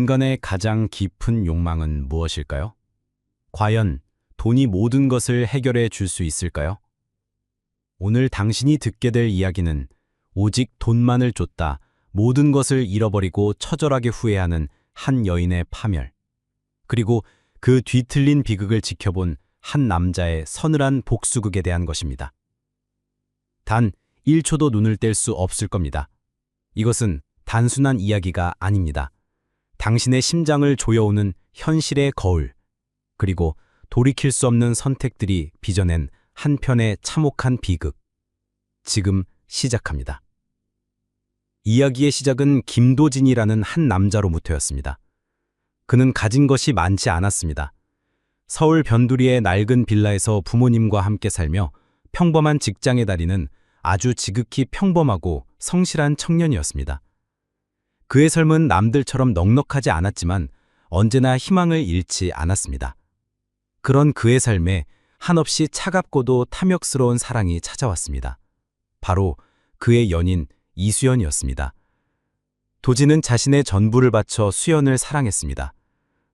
인간의 가장 깊은 욕망은 무엇일까요? 과연 돈이 모든 것을 해결해 줄 수 있을까요? 오늘 당신이 듣게 될 이야기는 오직 돈만을 줬다 모든 것을 잃어버리고 처절하게 후회하는 한 여인의 파멸, 그리고 그 뒤틀린 비극을 지켜본 한 남자의 서늘한 복수극에 대한 것입니다. 단 1초도 눈을 뗄 수 없을 겁니다. 이것은 단순한 이야기가 아닙니다. 당신의 심장을 조여오는 현실의 거울, 그리고 돌이킬 수 없는 선택들이 빚어낸 한편의 참혹한 비극. 지금 시작합니다. 이야기의 시작은 김도진이라는 한 남자로부터였습니다. 그는 가진 것이 많지 않았습니다. 서울 변두리의 낡은 빌라에서 부모님과 함께 살며 평범한 직장에 다니는 아주 지극히 평범하고 성실한 청년이었습니다. 그의 삶은 남들처럼 넉넉하지 않았지만 언제나 희망을 잃지 않았습니다. 그런 그의 삶에 한없이 차갑고도 탐욕스러운 사랑이 찾아왔습니다. 바로 그의 연인 이수연이었습니다. 도진은 자신의 전부를 바쳐 수연을 사랑했습니다.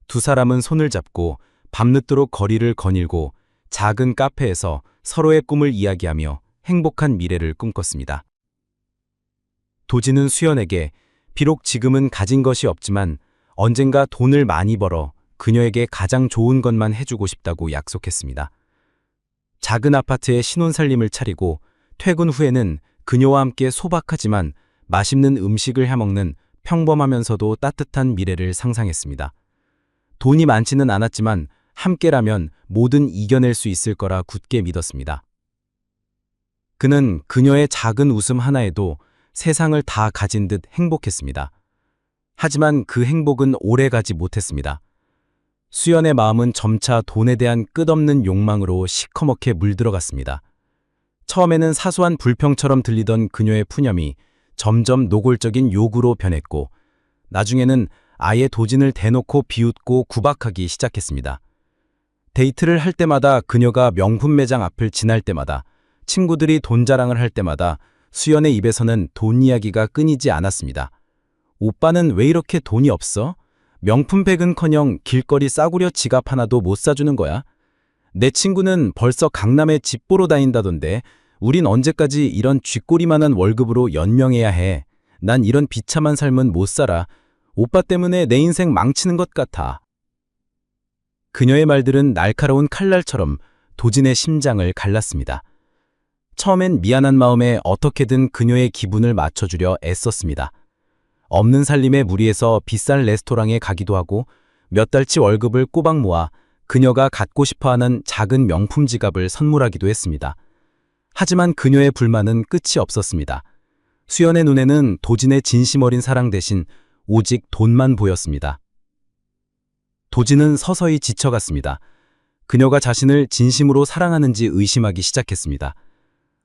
두 사람은 손을 잡고 밤늦도록 거리를 거닐고 작은 카페에서 서로의 꿈을 이야기하며 행복한 미래를 꿈꿨습니다. 도진은 수연에게 비록 지금은 가진 것이 없지만 언젠가 돈을 많이 벌어 그녀에게 가장 좋은 것만 해주고 싶다고 약속했습니다. 작은 아파트에 신혼살림을 차리고 퇴근 후에는 그녀와 함께 소박하지만 맛있는 음식을 해먹는 평범하면서도 따뜻한 미래를 상상했습니다. 돈이 많지는 않았지만 함께라면 뭐든 이겨낼 수 있을 거라 굳게 믿었습니다. 그는 그녀의 작은 웃음 하나에도 세상을 다 가진 듯 행복했습니다. 하지만 그 행복은 오래가지 못했습니다. 수연의 마음은 점차 돈에 대한 끝없는 욕망으로 시커멓게 물들어갔습니다. 처음에는 사소한 불평처럼 들리던 그녀의 푸념이 점점 노골적인 요구로 변했고, 나중에는 아예 도진을 대놓고 비웃고 구박하기 시작했습니다. 데이트를 할 때마다, 그녀가 명품 매장 앞을 지날 때마다, 친구들이 돈 자랑을 할 때마다 수연의 입에서는 돈 이야기가 끊이지 않았습니다. 오빠는 왜 이렇게 돈이 없어? 명품백은커녕 길거리 싸구려 지갑 하나도 못 사주는 거야? 내 친구는 벌써 강남에 집 보러 다닌다던데 우린 언제까지 이런 쥐꼬리만한 월급으로 연명해야 해? 난 이런 비참한 삶은 못 살아. 오빠 때문에 내 인생 망치는 것 같아. 그녀의 말들은 날카로운 칼날처럼 도진의 심장을 갈랐습니다. 처음엔 미안한 마음에 어떻게든 그녀의 기분을 맞춰주려 애썼습니다. 없는 살림에 무리해서 비싼 레스토랑에 가기도 하고 몇 달치 월급을 꼬박 모아 그녀가 갖고 싶어하는 작은 명품 지갑을 선물하기도 했습니다. 하지만 그녀의 불만은 끝이 없었습니다. 수연의 눈에는 도진의 진심 어린 사랑 대신 오직 돈만 보였습니다. 도진은 서서히 지쳐갔습니다. 그녀가 자신을 진심으로 사랑하는지 의심하기 시작했습니다.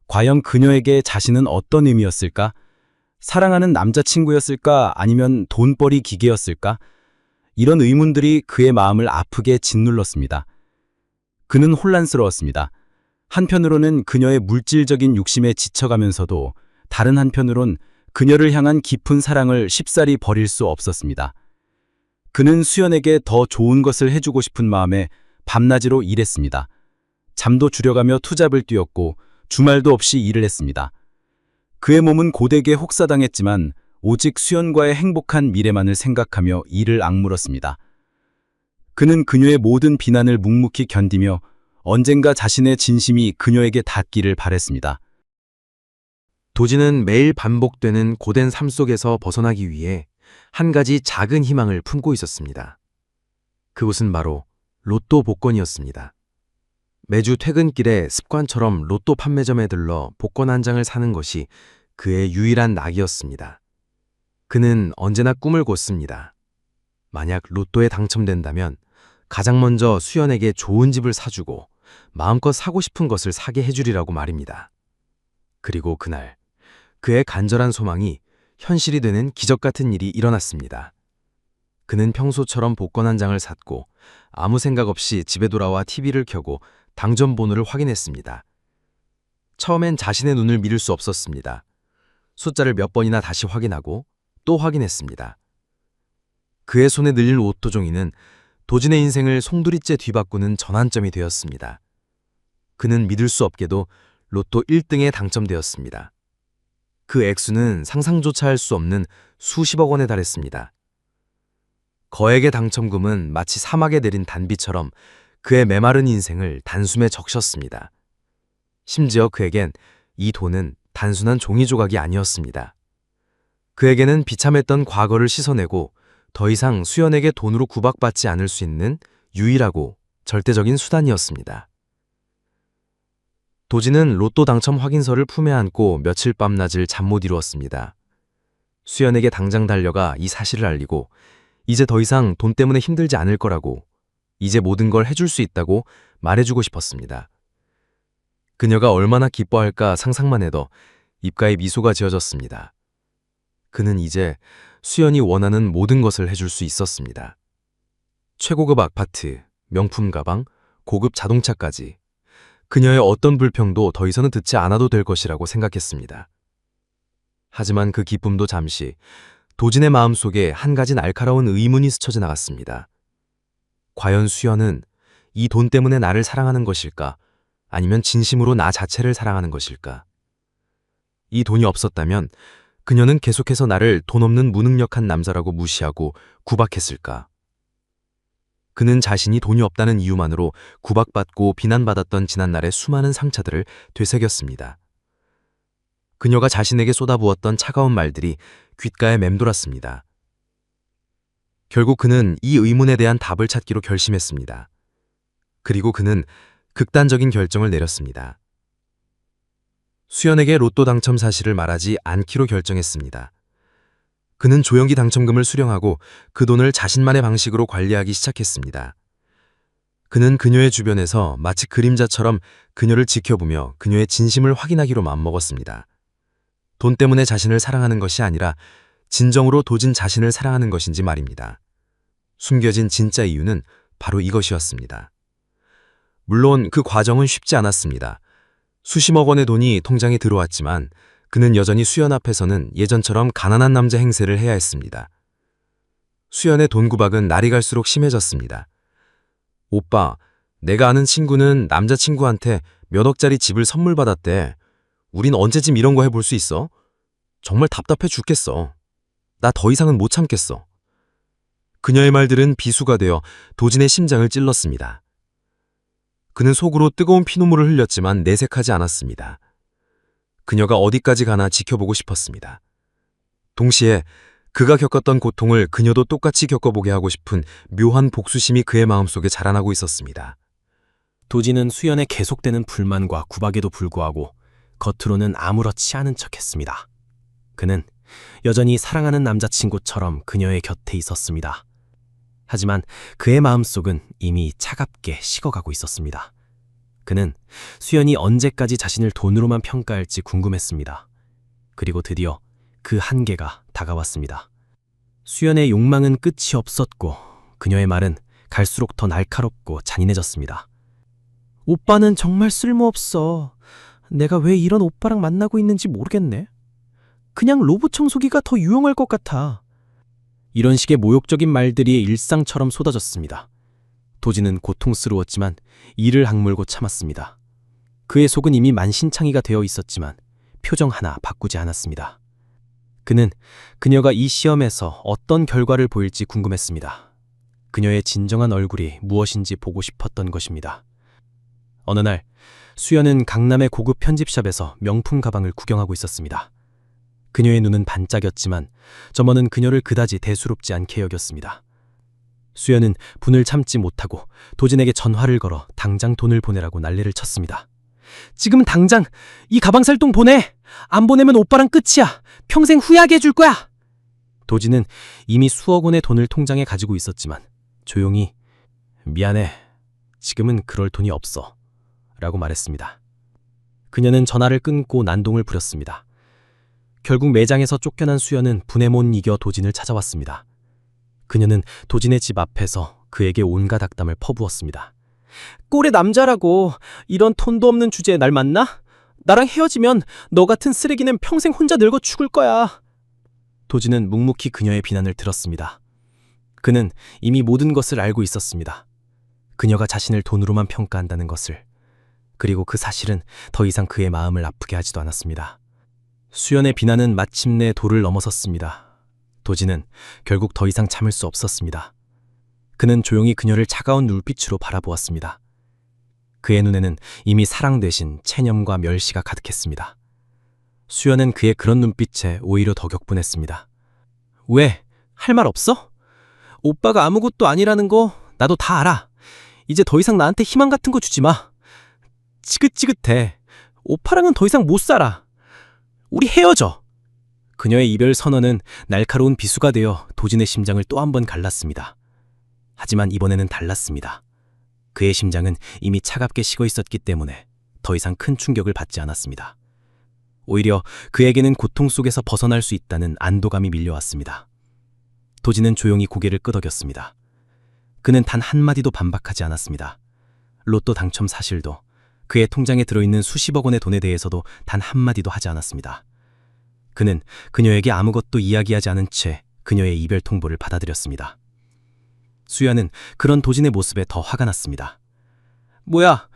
과연 그녀에게 자신은 어떤 의미였을까? 사랑하는 남자친구였을까? 아니면 돈벌이 기계였을까? 이런 의문들이 그의 마음을 아프게 짓눌렀습니다. 그는 혼란스러웠습니다. 한편으로는 그녀의 물질적인 욕심에 지쳐가면서도 다른 한편으론 그녀를 향한 깊은 사랑을 쉽사리 버릴 수 없었습니다. 그는 수연에게 더 좋은 것을 해주고 싶은 마음에 밤낮으로 일했습니다. 잠도 줄여가며 투잡을 뛰었고 주말도 없이 일을 했습니다. 그의 몸은 고되게 혹사당했지만 오직 수연과의 행복한 미래만을 생각하며 이를 악물었습니다. 그는 그녀의 모든 비난을 묵묵히 견디며 언젠가 자신의 진심이 그녀에게 닿기를 바랬습니다. 도진은 매일 반복되는 고된 삶 속에서 벗어나기 위해 한 가지 작은 희망을 품고 있었습니다. 그곳은 바로 로또 복권이었습니다. 매주 퇴근길에 습관처럼 로또 판매점에 들러 복권 한 장을 사는 것이 그의 유일한 낙이었습니다. 그는 언제나 꿈을 꿨습니다. 만약 로또에 당첨된다면 가장 먼저 수연에게 좋은 집을 사주고 마음껏 사고 싶은 것을 사게 해주리라고 말입니다. 그리고 그날 그의 간절한 소망이 현실이 되는 기적 같은 일이 일어났습니다. 그는 평소처럼 복권 한 장을 샀고 아무 생각 없이 집에 돌아와 TV를 켜고 당첨 번호를 확인했습니다. 처음엔 자신의 눈을 믿을 수 없었습니다. 숫자를 몇 번이나 다시 확인하고 또 확인했습니다. 그의 손에 늘린 로또 종이는 도진의 인생을 송두리째 뒤바꾸는 전환점이 되었습니다. 그는 믿을 수 없게도 로또 1등에 당첨되었습니다. 그 액수는 상상조차 할 수 없는 수십억 원에 달했습니다. 거액의 당첨금은 마치 사막에 내린 단비처럼 그의 메마른 인생을 단숨에 적셨습니다. 심지어 그에겐 이 돈은 단순한 종이 조각이 아니었습니다. 그에게는 비참했던 과거를 씻어내고 더 이상 수연에게 돈으로 구박받지 않을 수 있는 유일하고 절대적인 수단이었습니다. 도진은 로또 당첨 확인서를 품에 안고 며칠 밤낮을 잠 못 이루었습니다. 수연에게 당장 달려가 이 사실을 알리고 이제 더 이상 돈 때문에 힘들지 않을 거라고, 이제 모든 걸 해줄 수 있다고 말해주고 싶었습니다. 그녀가 얼마나 기뻐할까 상상만 해도 입가에 미소가 지어졌습니다. 그는 이제 수연이 원하는 모든 것을 해줄 수 있었습니다. 최고급 아파트, 명품 가방, 고급 자동차까지 그녀의 어떤 불평도 더 이상은 듣지 않아도 될 것이라고 생각했습니다. 하지만 그 기쁨도 잠시 도진의 마음속에 한 가지 날카로운 의문이 스쳐 지나갔습니다. 과연 수연은 이 돈 때문에 나를 사랑하는 것일까? 아니면 진심으로 나 자체를 사랑하는 것일까? 이 돈이 없었다면 그녀는 계속해서 나를 돈 없는 무능력한 남자라고 무시하고 구박했을까? 그는 자신이 돈이 없다는 이유만으로 구박받고 비난받았던 지난날의 수많은 상처들을 되새겼습니다. 그녀가 자신에게 쏟아부었던 차가운 말들이 귓가에 맴돌았습니다. 결국 그는 이 의문에 대한 답을 찾기로 결심했습니다. 그리고 그는 극단적인 결정을 내렸습니다. 수연에게 로또 당첨 사실을 말하지 않기로 결정했습니다. 그는 조용히 당첨금을 수령하고 그 돈을 자신만의 방식으로 관리하기 시작했습니다. 그는 그녀의 주변에서 마치 그림자처럼 그녀를 지켜보며 그녀의 진심을 확인하기로 마음먹었습니다. 돈 때문에 자신을 사랑하는 것이 아니라 진정으로 도진 자신을 사랑하는 것인지 말입니다. 숨겨진 진짜 이유는 바로 이것이었습니다. 물론 그 과정은 쉽지 않았습니다. 수십억 원의 돈이 통장에 들어왔지만 그는 여전히 수연 앞에서는 예전처럼 가난한 남자 행세를 해야 했습니다. 수연의 돈 구박은 날이 갈수록 심해졌습니다. 오빠, 내가 아는 친구는 남자친구한테 몇 억짜리 집을 선물 받았대. 우린 언제쯤 이런 거 해볼 수 있어? 정말 답답해 죽겠어. 나 더 이상은 못 참겠어. 그녀의 말들은 비수가 되어 도진의 심장을 찔렀습니다. 그는 속으로 뜨거운 피눈물을 흘렸지만 내색하지 않았습니다. 그녀가 어디까지 가나 지켜보고 싶었습니다. 동시에 그가 겪었던 고통을 그녀도 똑같이 겪어보게 하고 싶은 묘한 복수심이 그의 마음속에 자라나고 있었습니다. 도진은 수연의 계속되는 불만과 구박에도 불구하고 겉으로는 아무렇지 않은 척했습니다. 그는 여전히 사랑하는 남자친구처럼 그녀의 곁에 있었습니다. 하지만 그의 마음속은 이미 차갑게 식어가고 있었습니다. 그는 수연이 언제까지 자신을 돈으로만 평가할지 궁금했습니다. 그리고 드디어 그 한계가 다가왔습니다. 수연의 욕망은 끝이 없었고 그녀의 말은 갈수록 더 날카롭고 잔인해졌습니다. 오빠는 정말 쓸모없어. 내가 왜 이런 오빠랑 만나고 있는지 모르겠네. 그냥 로봇 청소기가 더 유용할 것 같아. 이런 식의 모욕적인 말들이 일상처럼 쏟아졌습니다. 도진은 고통스러웠지만 이를 악물고 참았습니다. 그의 속은 이미 만신창이가 되어 있었지만 표정 하나 바꾸지 않았습니다. 그는 그녀가 이 시험에서 어떤 결과를 보일지 궁금했습니다. 그녀의 진정한 얼굴이 무엇인지 보고 싶었던 것입니다. 어느 날 수연은 강남의 고급 편집샵에서 명품 가방을 구경하고 있었습니다. 그녀의 눈은 반짝였지만 점원은 그녀를 그다지 대수롭지 않게 여겼습니다. 수연은 분을 참지 못하고 도진에게 전화를 걸어 당장 돈을 보내라고 난리를 쳤습니다. 지금 당장 이 가방 살 돈 보내! 안 보내면 오빠랑 끝이야! 평생 후회하게 해줄 거야! 도진은 이미 수억 원의 돈을 통장에 가지고 있었지만 조용히 미안해, 지금은 그럴 돈이 없어 라고 말했습니다. 그녀는 전화를 끊고 난동을 부렸습니다. 결국 매장에서 쫓겨난 수연은 분에 못 이겨 도진을 찾아왔습니다. 그녀는 도진의 집 앞에서 그에게 온갖 악담을 퍼부었습니다. 꼴의 남자라고 이런 톤도 없는 주제에 날 만나? 나랑 헤어지면 너 같은 쓰레기는 평생 혼자 늙어 죽을 거야. 도진은 묵묵히 그녀의 비난을 들었습니다. 그는 이미 모든 것을 알고 있었습니다. 그녀가 자신을 돈으로만 평가한다는 것을. 그리고 그 사실은 더 이상 그의 마음을 아프게 하지도 않았습니다. 수연의 비난은 마침내 도를 넘어섰습니다. 도지는 결국 더 이상 참을 수 없었습니다. 그는 조용히 그녀를 차가운 눈빛으로 바라보았습니다. 그의 눈에는 이미 사랑 대신 체념과 멸시가 가득했습니다. 수연은 그의 그런 눈빛에 오히려 더 격분했습니다. 왜? 할 말 없어? 오빠가 아무것도 아니라는 거 나도 다 알아. 이제 더 이상 나한테 희망 같은 거 주지 마. 지긋지긋해. 오빠랑은 더 이상 못 살아. 우리 헤어져. 그녀의 이별 선언은 날카로운 비수가 되어 도진의 심장을 또 한 번 갈랐습니다. 하지만 이번에는 달랐습니다. 그의 심장은 이미 차갑게 식어 있었기 때문에 더 이상 큰 충격을 받지 않았습니다. 오히려 그에게는 고통 속에서 벗어날 수 있다는 안도감이 밀려왔습니다. 도진은 조용히 고개를 끄덕였습니다. 그는 단 한마디도 반박하지 않았습니다. 로또 당첨 사실도, 그의 통장에 들어있는 수십억 원의 돈에 대해서도 단 한마디도 하지 않았습니다. 그는 그녀에게 아무것도 이야기하지 않은 채 그녀의 이별 통보를 받아들였습니다. 수연은 그런 도진의 모습에 더 화가 났습니다. 뭐야,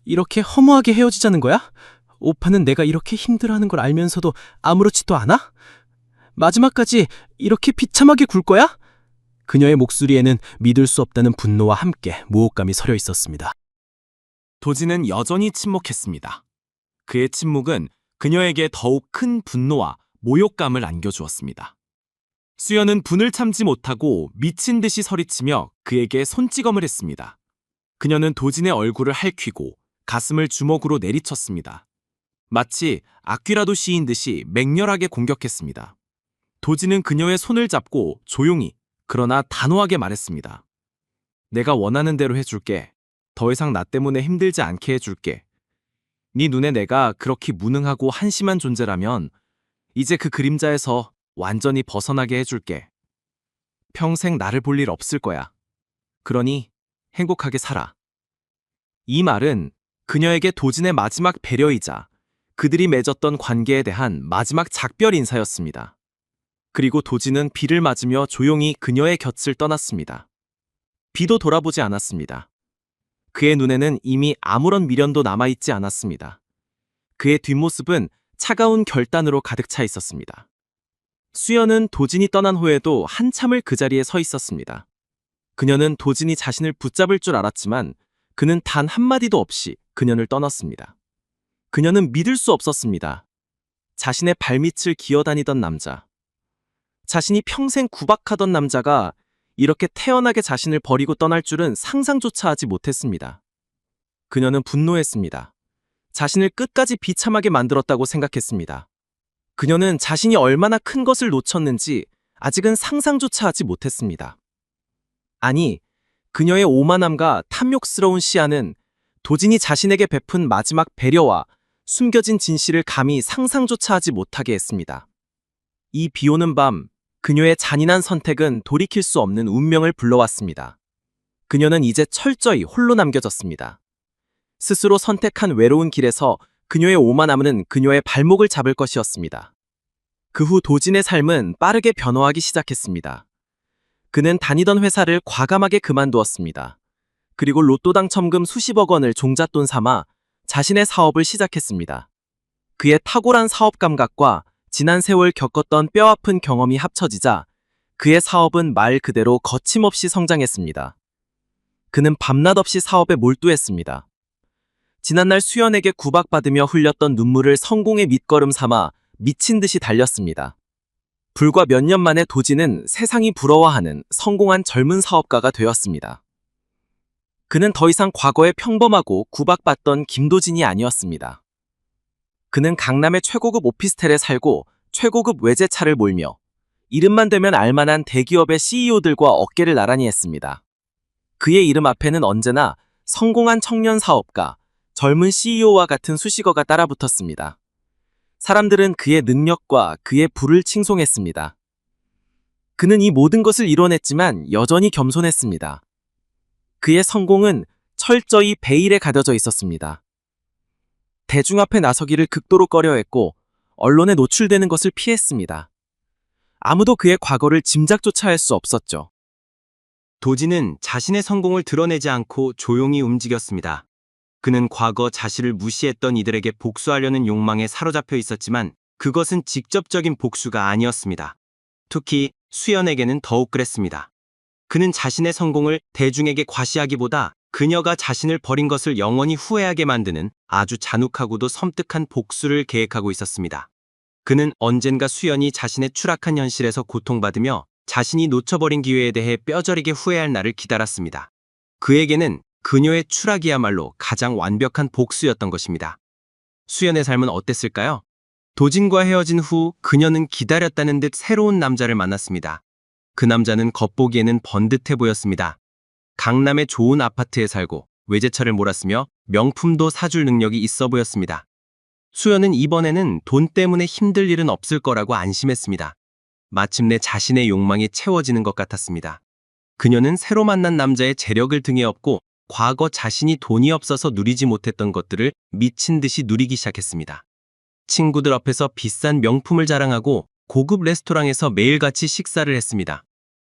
이렇게 허무하게 헤어지자는 거야? 오빠는 내가 이렇게 힘들어하는 걸 알면서도 아무렇지도 않아? 마지막까지 이렇게 비참하게 굴 거야? 그녀의 목소리에는 믿을 수 없다는 분노와 함께 모욕감이 서려 있었습니다. 도진은 여전히 침묵했습니다. 그의 침묵은 그녀에게 더욱 큰 분노와 모욕감을 안겨주었습니다. 수연은 분을 참지 못하고 미친 듯이 소리치며 그에게 손찌검을 했습니다. 그녀는 도진의 얼굴을 핥히고 가슴을 주먹으로 내리쳤습니다. 마치 악귀라도 씌인 듯이 맹렬하게 공격했습니다. 도진은 그녀의 손을 잡고 조용히 그러나 단호하게 말했습니다. 내가 원하는 대로 해줄게. 더 이상 나 때문에 힘들지 않게 해줄게. 네 눈에 내가 그렇게 무능하고 한심한 존재라면 이제 그 그림자에서 완전히 벗어나게 해줄게. 평생 나를 볼 일 없을 거야. 그러니 행복하게 살아. 이 말은 그녀에게 도진의 마지막 배려이자 그들이 맺었던 관계에 대한 마지막 작별 인사였습니다. 그리고 도진은 비를 맞으며 조용히 그녀의 곁을 떠났습니다. 비도 돌아보지 않았습니다. 그의 눈에는 이미 아무런 미련도 남아있지 않았습니다. 그의 뒷모습은 차가운 결단으로 가득 차 있었습니다. 수연은 도진이 떠난 후에도 한참을 그 자리에 서 있었습니다. 그녀는 도진이 자신을 붙잡을 줄 알았지만 그는 단 한마디도 없이 그녀를 떠났습니다. 그녀는 믿을 수 없었습니다. 자신의 발밑을 기어다니던 남자, 자신이 평생 구박하던 남자가 이렇게 태연하게 자신을 버리고 떠날 줄은 상상조차 하지 못했습니다. 그녀는 분노했습니다. 자신을 끝까지 비참하게 만들었다고 생각했습니다. 그녀는 자신이 얼마나 큰 것을 놓쳤는지 아직은 상상조차 하지 못했습니다. 아니, 그녀의 오만함과 탐욕스러운 시야는 도진이 자신에게 베푼 마지막 배려와 숨겨진 진실을 감히 상상조차 하지 못하게 했습니다. 이 비오는 밤, 그녀의 잔인한 선택은 돌이킬 수 없는 운명을 불러왔습니다. 그녀는 이제 철저히 홀로 남겨졌습니다. 스스로 선택한 외로운 길에서 그녀의 오만함은 그녀의 발목을 잡을 것이었습니다. 그 후 도진의 삶은 빠르게 변화하기 시작했습니다. 그는 다니던 회사를 과감하게 그만두었습니다. 그리고 로또 당첨금 수십억 원을 종잣돈 삼아 자신의 사업을 시작했습니다. 그의 탁월한 사업 감각과 지난 세월 겪었던 뼈아픈 경험이 합쳐지자 그의 사업은 말 그대로 거침없이 성장했습니다. 그는 밤낮 없이 사업에 몰두했습니다. 지난날 수연에게 구박받으며 흘렸던 눈물을 성공의 밑거름 삼아 미친 듯이 달렸습니다. 불과 몇 년 만에 도진은 세상이 부러워하는 성공한 젊은 사업가가 되었습니다. 그는 더 이상 과거에 평범하고 구박받던 김도진이 아니었습니다. 그는 강남의 최고급 오피스텔에 살고 최고급 외제차를 몰며 이름만 대면 알만한 대기업의 CEO들과 어깨를 나란히 했습니다. 그의 이름 앞에는 언제나 성공한 청년 사업가, 젊은 CEO와 같은 수식어가 따라붙었습니다. 사람들은 그의 능력과 그의 부를 칭송했습니다. 그는 이 모든 것을 이뤄냈지만 여전히 겸손했습니다. 그의 성공은 철저히 베일에 가려져 있었습니다. 대중 앞에 나서기를 극도로 꺼려했고 언론에 노출되는 것을 피했습니다. 아무도 그의 과거를 짐작조차 할 수 없었죠. 도진은 자신의 성공을 드러내지 않고 조용히 움직였습니다. 그는 과거 자신을 무시했던 이들에게 복수하려는 욕망에 사로잡혀 있었지만 그것은 직접적인 복수가 아니었습니다. 특히 수연에게는 더욱 그랬습니다. 그는 자신의 성공을 대중에게 과시하기보다 그녀가 자신을 버린 것을 영원히 후회하게 만드는 아주 잔혹하고도 섬뜩한 복수를 계획하고 있었습니다. 그는 언젠가 수연이 자신의 추락한 현실에서 고통받으며 자신이 놓쳐버린 기회에 대해 뼈저리게 후회할 날을 기다렸습니다. 그에게는 그녀의 추락이야말로 가장 완벽한 복수였던 것입니다. 수연의 삶은 어땠을까요? 도진과 헤어진 후 그녀는 기다렸다는 듯 새로운 남자를 만났습니다. 그 남자는 겉보기에는 번듯해 보였습니다. 강남의 좋은 아파트에 살고 외제차를 몰았으며 명품도 사줄 능력이 있어 보였습니다. 수연은 이번에는 돈 때문에 힘들 일은 없을 거라고 안심했습니다. 마침내 자신의 욕망이 채워지는 것 같았습니다. 그녀는 새로 만난 남자의 재력을 등에 업고 과거 자신이 돈이 없어서 누리지 못했던 것들을 미친 듯이 누리기 시작했습니다. 친구들 앞에서 비싼 명품을 자랑하고 고급 레스토랑에서 매일같이 식사를 했습니다.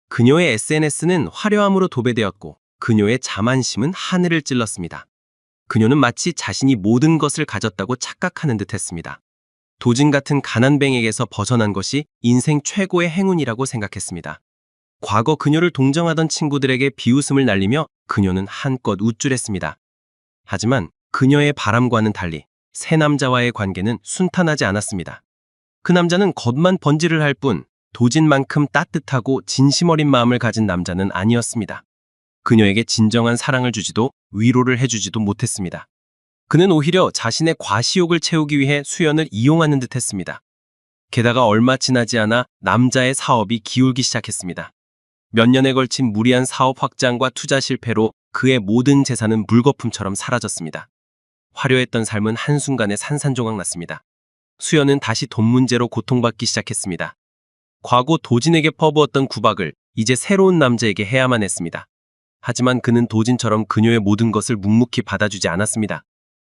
그녀의 SNS는 화려함으로 도배되었고 그녀의 자만심은 하늘을 찔렀습니다. 그녀는 마치 자신이 모든 것을 가졌다고 착각하는 듯 했습니다. 도진 같은 가난뱅에게서 벗어난 것이 인생 최고의 행운이라고 생각했습니다. 과거 그녀를 동정하던 친구들에게 비웃음을 날리며 그녀는 한껏 우쭐했습니다. 하지만 그녀의 바람과는 달리 새 남자와의 관계는 순탄하지 않았습니다. 그 남자는 겉만 번지를 할 뿐 도진만큼 따뜻하고 진심 어린 마음을 가진 남자는 아니었습니다. 그녀에게 진정한 사랑을 주지도 위로를 해주지도 못했습니다. 그는 오히려 자신의 과시욕을 채우기 위해 수연을 이용하는 듯 했습니다. 게다가 얼마 지나지 않아 남자의 사업이 기울기 시작했습니다. 몇 년에 걸친 무리한 사업 확장과 투자 실패로 그의 모든 재산은 물거품처럼 사라졌습니다. 화려했던 삶은 한순간에 산산조각 났습니다. 수연은 다시 돈 문제로 고통받기 시작했습니다. 과거 도진에게 퍼부었던 구박을 이제 새로운 남자에게 해야만 했습니다. 하지만 그는 도진처럼 그녀의 모든 것을 묵묵히 받아주지 않았습니다.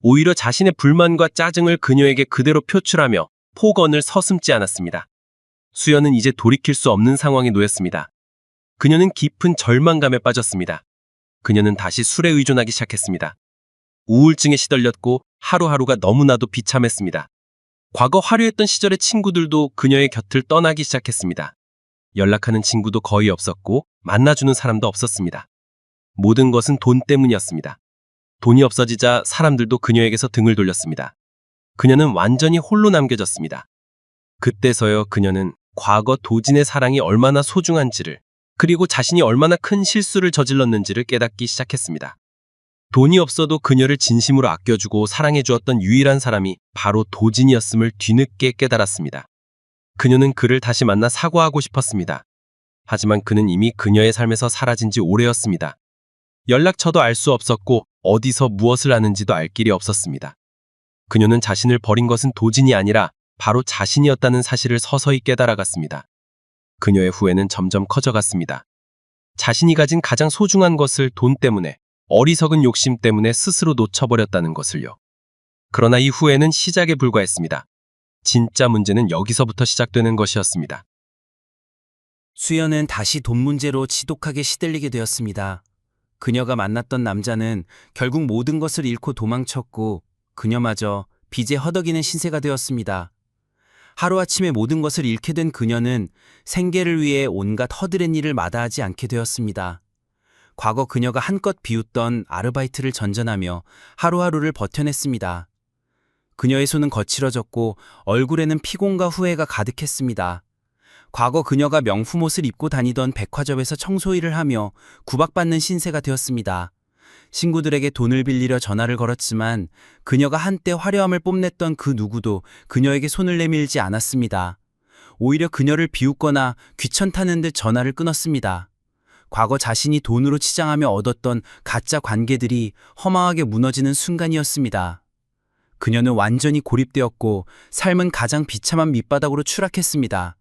오히려 자신의 불만과 짜증을 그녀에게 그대로 표출하며 폭언을 서슴지 않았습니다. 수연은 이제 돌이킬 수 없는 상황에 놓였습니다. 그녀는 깊은 절망감에 빠졌습니다. 그녀는 다시 술에 의존하기 시작했습니다. 우울증에 시달렸고 하루하루가 너무나도 비참했습니다. 과거 화려했던 시절의 친구들도 그녀의 곁을 떠나기 시작했습니다. 연락하는 친구도 거의 없었고 만나주는 사람도 없었습니다. 모든 것은 돈 때문이었습니다. 돈이 없어지자 사람들도 그녀에게서 등을 돌렸습니다. 그녀는 완전히 홀로 남겨졌습니다. 그때서야 그녀는 과거 도진의 사랑이 얼마나 소중한지를, 그리고 자신이 얼마나 큰 실수를 저질렀는지를 깨닫기 시작했습니다. 돈이 없어도 그녀를 진심으로 아껴주고 사랑해주었던 유일한 사람이 바로 도진이었음을 뒤늦게 깨달았습니다. 그녀는 그를 다시 만나 사과하고 싶었습니다. 하지만 그는 이미 그녀의 삶에서 사라진 지 오래였습니다. 연락처도 알 수 없었고 어디서 무엇을 하는지도 알 길이 없었습니다. 그녀는 자신을 버린 것은 도진이 아니라 바로 자신이었다는 사실을 서서히 깨달아갔습니다. 그녀의 후회는 점점 커져갔습니다. 자신이 가진 가장 소중한 것을 돈 때문에, 어리석은 욕심 때문에 스스로 놓쳐버렸다는 것을요. 그러나 이 후회는 시작에 불과했습니다. 진짜 문제는 여기서부터 시작되는 것이었습니다. 수연은 다시 돈 문제로 지독하게 시들리게 되었습니다. 그녀가 만났던 남자는 결국 모든 것을 잃고 도망쳤고 그녀마저 빚에 허덕이는 신세가 되었습니다. 하루아침에 모든 것을 잃게 된 그녀는 생계를 위해 온갖 허드렛 일을 마다하지 않게 되었습니다. 과거 그녀가 한껏 비웃던 아르바이트를 전전하며 하루하루를 버텨냈습니다. 그녀의 손은 거칠어졌고 얼굴에는 피곤과 후회가 가득했습니다. 과거 그녀가 명품 옷을 입고 다니던 백화점에서 청소일을 하며 구박받는 신세가 되었습니다. 친구들에게 돈을 빌리려 전화를 걸었지만 그녀가 한때 화려함을 뽐냈던 그 누구도 그녀에게 손을 내밀지 않았습니다. 오히려 그녀를 비웃거나 귀찮다는 듯 전화를 끊었습니다. 과거 자신이 돈으로 치장하며 얻었던 가짜 관계들이 허망하게 무너지는 순간이었습니다. 그녀는 완전히 고립되었고 삶은 가장 비참한 밑바닥으로 추락했습니다.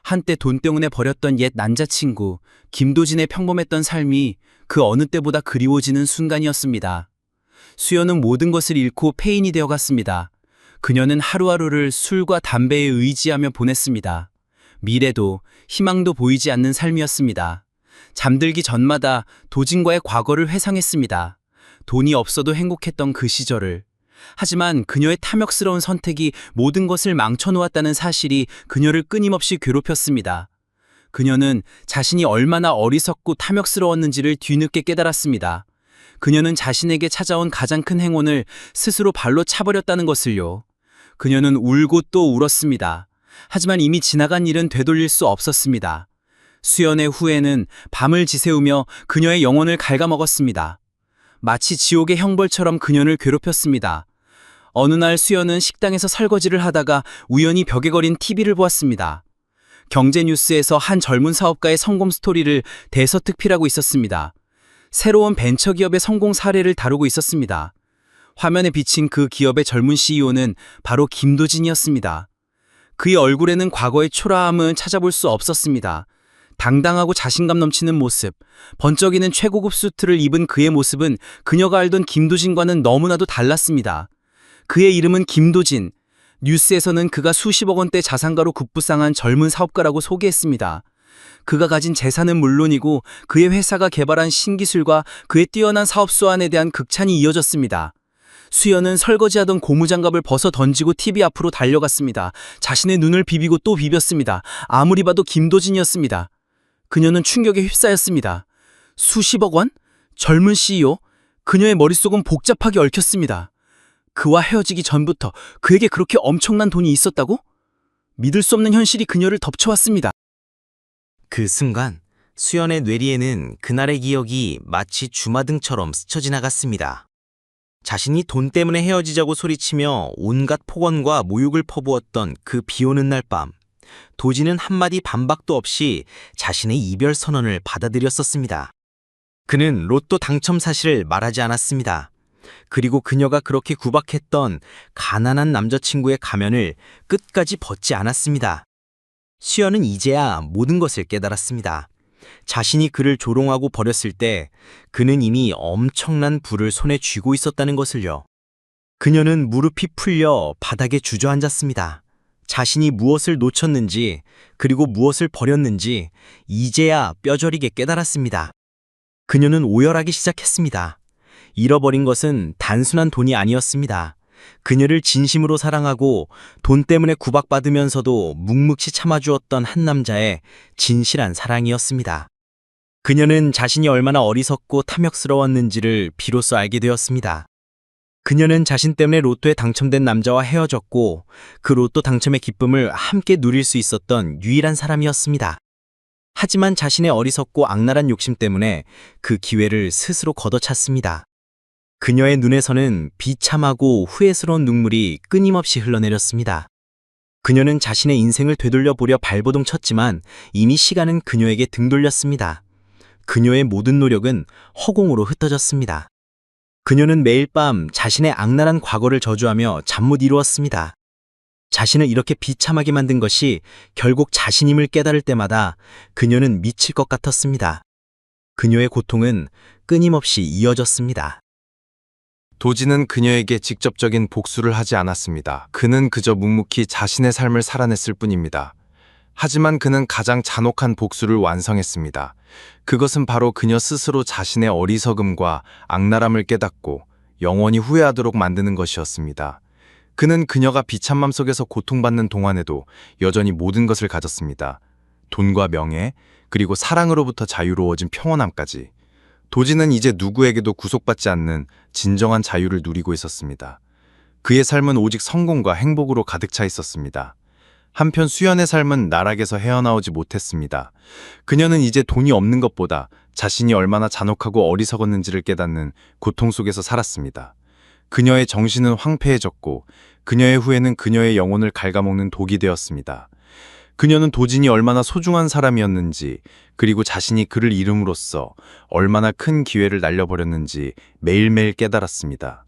한때 돈 때문에 버렸던 옛 남자친구 김도진의 평범했던 삶이 그 어느 때보다 그리워지는 순간이었습니다. 수연은 모든 것을 잃고 폐인이 되어갔습니다. 그녀는 하루하루를 술과 담배에 의지하며 보냈습니다. 미래도 희망도 보이지 않는 삶이었습니다. 잠들기 전마다 도진과의 과거를 회상했습니다. 돈이 없어도 행복했던 그 시절을. 하지만 그녀의 탐욕스러운 선택이 모든 것을 망쳐놓았다는 사실이 그녀를 끊임없이 괴롭혔습니다. 그녀는 자신이 얼마나 어리석고 탐욕스러웠는지를 뒤늦게 깨달았습니다. 그녀는 자신에게 찾아온 가장 큰 행운을 스스로 발로 차버렸다는 것을요. 그녀는 울고 또 울었습니다. 하지만 이미 지나간 일은 되돌릴 수 없었습니다. 수연의 후회는 밤을 지새우며 그녀의 영혼을 갉아먹었습니다. 마치 지옥의 형벌처럼 그녀를 괴롭혔습니다. 어느 날 수연은 식당에서 설거지를 하다가 우연히 벽에 걸린 TV를 보았습니다. 경제뉴스에서 한 젊은 사업가의 성공 스토리를 대서특필하고 있었습니다. 새로운 벤처기업의 성공 사례를 다루고 있었습니다. 화면에 비친 그 기업의 젊은 CEO는 바로 김도진이었습니다. 그의 얼굴에는 과거의 초라함은 찾아볼 수 없었습니다. 당당하고 자신감 넘치는 모습, 번쩍이는 최고급 수트를 입은 그의 모습은 그녀가 알던 김도진과는 너무나도 달랐습니다. 그의 이름은 김도진. 뉴스에서는 그가 수십억 원대 자산가로 급부상한 젊은 사업가라고 소개했습니다. 그가 가진 재산은 물론이고 그의 회사가 개발한 신기술과 그의 뛰어난 사업 수완에 대한 극찬이 이어졌습니다. 수연은 설거지하던 고무장갑을 벗어 던지고 TV 앞으로 달려갔습니다. 자신의 눈을 비비고 또 비볐습니다. 아무리 봐도 김도진이었습니다. 그녀는 충격에 휩싸였습니다. 수십억 원? 젊은 CEO? 그녀의 머릿속은 복잡하게 얽혔습니다. 그와 헤어지기 전부터 그에게 그렇게 엄청난 돈이 있었다고? 믿을 수 없는 현실이 그녀를 덮쳐왔습니다. 그 순간 수연의 뇌리에는 그날의 기억이 마치 주마등처럼 스쳐 지나갔습니다. 자신이 돈 때문에 헤어지자고 소리치며 온갖 폭언과 모욕을 퍼부었던 그 비오는 날 밤, 도진은 한마디 반박도 없이 자신의 이별 선언을 받아들였었습니다. 그는 로또 당첨 사실을 말하지 않았습니다. 그리고 그녀가 그렇게 구박했던 가난한 남자친구의 가면을 끝까지 벗지 않았습니다. 수연은 이제야 모든 것을 깨달았습니다. 자신이 그를 조롱하고 버렸을 때 그는 이미 엄청난 부를 손에 쥐고 있었다는 것을요. 그녀는 무릎이 풀려 바닥에 주저앉았습니다. 자신이 무엇을 놓쳤는지 그리고 무엇을 버렸는지 이제야 뼈저리게 깨달았습니다. 그녀는 오열하기 시작했습니다. 잃어버린 것은 단순한 돈이 아니었습니다. 그녀를 진심으로 사랑하고 돈 때문에 구박받으면서도 묵묵히 참아주었던 한 남자의 진실한 사랑이었습니다. 그녀는 자신이 얼마나 어리석고 탐욕스러웠는지를 비로소 알게 되었습니다. 그녀는 자신 때문에 로또에 당첨된 남자와 헤어졌고 그 로또 당첨의 기쁨을 함께 누릴 수 있었던 유일한 사람이었습니다. 하지만 자신의 어리석고 악랄한 욕심 때문에 그 기회를 스스로 걷어찼습니다. 그녀의 눈에서는 비참하고 후회스러운 눈물이 끊임없이 흘러내렸습니다. 그녀는 자신의 인생을 되돌려보려 발버둥 쳤지만 이미 시간은 그녀에게 등 돌렸습니다. 그녀의 모든 노력은 허공으로 흩어졌습니다. 그녀는 매일 밤 자신의 악랄한 과거를 저주하며 잠 못 이루었습니다. 자신을 이렇게 비참하게 만든 것이 결국 자신임을 깨달을 때마다 그녀는 미칠 것 같았습니다. 그녀의 고통은 끊임없이 이어졌습니다. 도진은 그녀에게 직접적인 복수를 하지 않았습니다. 그는 그저 묵묵히 자신의 삶을 살아냈을 뿐입니다. 하지만 그는 가장 잔혹한 복수를 완성했습니다. 그것은 바로 그녀 스스로 자신의 어리석음과 악랄함을 깨닫고 영원히 후회하도록 만드는 것이었습니다. 그는 그녀가 비참함 속에서 고통받는 동안에도 여전히 모든 것을 가졌습니다. 돈과 명예, 그리고 사랑으로부터 자유로워진 평온함까지. 도진은 이제 누구에게도 구속받지 않는 진정한 자유를 누리고 있었습니다. 그의 삶은 오직 성공과 행복으로 가득 차 있었습니다. 한편 수연의 삶은 나락에서 헤어나오지 못했습니다. 그녀는 이제 돈이 없는 것보다 자신이 얼마나 잔혹하고 어리석었는지를 깨닫는 고통 속에서 살았습니다. 그녀의 정신은 황폐해졌고 그녀의 후회는 그녀의 영혼을 갉아먹는 독이 되었습니다. 그녀는 도진이 얼마나 소중한 사람이었는지 그리고 자신이 그를 잃음으로써 얼마나 큰 기회를 날려버렸는지 매일매일 깨달았습니다.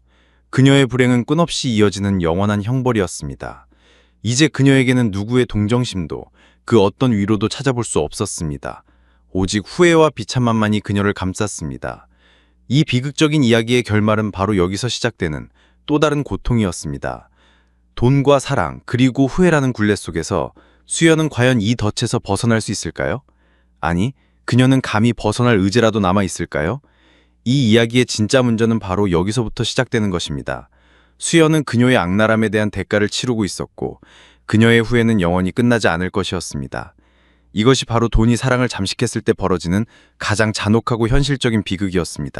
그녀의 불행은 끊없이 이어지는 영원한 형벌이었습니다. 이제 그녀에게는 누구의 동정심도 그 어떤 위로도 찾아볼 수 없었습니다. 오직 후회와 비참함만이 그녀를 감쌌습니다. 이 비극적인 이야기의 결말은 바로 여기서 시작되는 또 다른 고통이었습니다. 돈과 사랑 그리고 후회라는 굴레 속에서 수연은 과연 이 덫에서 벗어날 수 있을까요? 아니, 그녀는 감히 벗어날 의지라도 남아 있을까요? 이 이야기의 진짜 문제는 바로 여기서부터 시작되는 것입니다. 수연은 그녀의 악랄함에 대한 대가를 치르고 있었고 그녀의 후회는 영원히 끝나지 않을 것이었습니다. 이것이 바로 돈이 사랑을 잠식했을 때 벌어지는 가장 잔혹하고 현실적인 비극이었습니다.